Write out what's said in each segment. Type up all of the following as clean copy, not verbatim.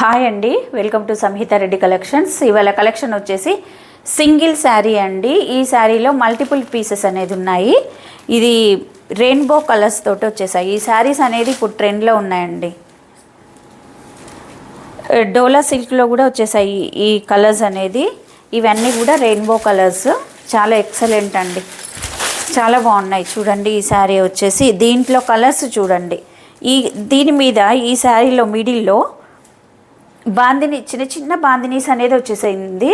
Hi అండి, welcome to Samhitha Reddy collections. ఇవాళ collection వచ్చేసి సింగిల్ శారీ అండి. ఈ శారీలో మల్టిపుల్ పీసెస్ అనేది ఉన్నాయి. ఇది రెయిన్బో కలర్స్ తోటి వచ్చేసాయి. ఈ శారీస్ అనేది ఇప్పుడు ట్రెండ్లో ఉన్నాయండి. డోలా సిల్క్లో కూడా వచ్చేసాయి ఈ కలర్స్ అనేది. ఇవన్నీ కూడా రెయిన్బో కలర్స్, చాలా ఎక్సలెంట్ అండి, చాలా బాగున్నాయి. చూడండి, ఈ శారీ వచ్చేసి దీంట్లో కలర్స్ చూడండి. దీని మీద ఈ శారీలో మిడిల్లో బాందిని చిన్న చిన్న బాందినీస్ అనేది వచ్చేసింది.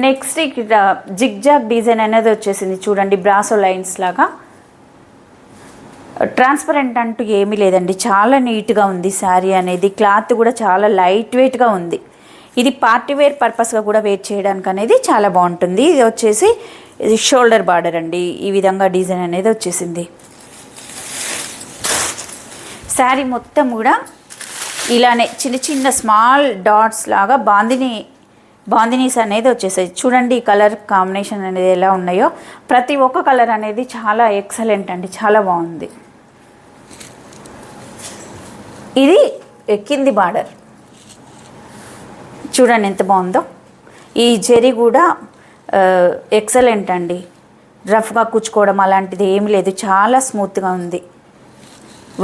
నెక్స్ట్ ఇక్కడ జిగ్జాగ్ డిజైన్ అనేది వచ్చేసింది. చూడండి, బ్రాసో లైన్స్ లాగా. ట్రాన్స్పరెంట్ అంటూ ఏమీ లేదండి, చాలా నీట్గా ఉంది శారీ అనేది. క్లాత్ కూడా చాలా లైట్ వెయిట్గా ఉంది. ఇది పార్టీ వేర్ పర్పస్గా కూడా వేర్ చేయడానికి అనేది చాలా బాగుంటుంది. ఇది వచ్చేసి షోల్డర్ బార్డర్ అండి. ఈ విధంగా డిజైన్ అనేది వచ్చేసింది. శారీ మొత్తం కూడా ఇలానే చిన్న చిన్న స్మాల్ డాట్స్ లాగా బాందినీస్ అనేది వచ్చేసాయి. చూడండి, ఈ కలర్ కాంబినేషన్ అనేది ఎలా ఉన్నాయో. ప్రతి ఒక్క కలర్ అనేది చాలా ఎక్సలెంట్ అండి, చాలా బాగుంది. ఇది కింది బార్డర్ చూడండి ఎంత బాగుందో. ఈ జరీ కూడా ఎక్సలెంట్ అండి. రఫ్గా కుచ్చుకోవడం అలాంటిది ఏమి లేదు, చాలా స్మూత్గా ఉంది.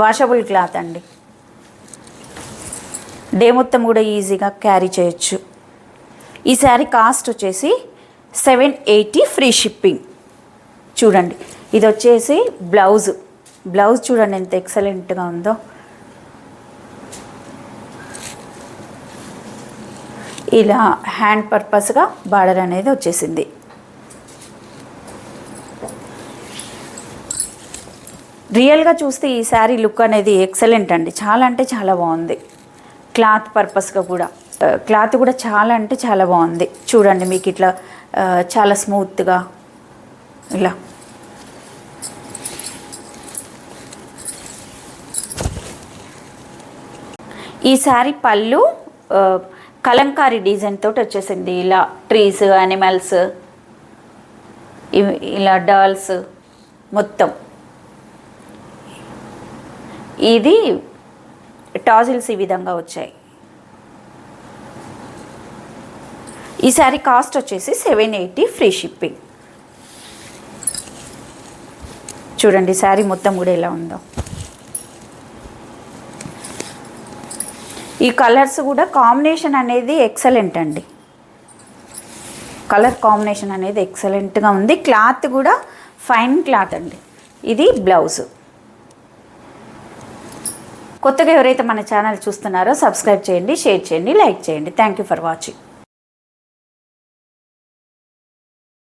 వాషబుల్ క్లాత్ అండి. డే మొత్తం కూడా ఈజీగా క్యారీ చేయొచ్చు. ఈ శారీ కాస్ట్ వచ్చేసి 780 ఫ్రీ షిప్పింగ్. చూడండి, ఇది వచ్చేసి బ్లౌజ్ చూడండి ఎంత ఎక్సలెంట్గా ఉందో. ఇలా హ్యాండ్ పర్పస్గా బార్డర్ అనేది వచ్చేసింది. రియల్గా చూస్తే ఈ శారీ లుక్ అనేది ఎక్సలెంట్ అండి, చాలా అంటే చాలా బాగుంది. క్లాత్ పర్పస్గా కూడా క్లాత్ కూడా చాలా అంటే చాలా బాగుంది. చూడండి, మీకు ఇట్లా చాలా స్మూత్గా ఇలా. ఈ శారీ పళ్ళు కలంకారీ డిజైన్ తోటి వచ్చేసింది. ఇలా ట్రీస్, యానిమల్స్, ఇలా డాల్స్ మొత్తం. ఇది టాజిల్స్ ఈ విధంగా వచ్చాయి. ఈ శారీ కాస్ట్ వచ్చేసి 780 ఫ్రీ షిప్పింగ్. చూడండి, శారీ మొత్తం కూడా ఎలా ఉందో. ఈ కలర్స్ కూడా కాంబినేషన్ అనేది ఎక్సలెంట్ అండి. కలర్ కాంబినేషన్ అనేది ఎక్సలెంట్గా ఉంది. క్లాత్ కూడా ఫైన్ క్లాత్ అండి. ఇది బ్లౌజ్. కొత్తగా ఎవరైతే మన ఛానల్ చూస్తున్నారో సబ్స్క్రైబ్ చేయండి, షేర్ చేయండి, లైక్ చేయండి. Thank you for watching.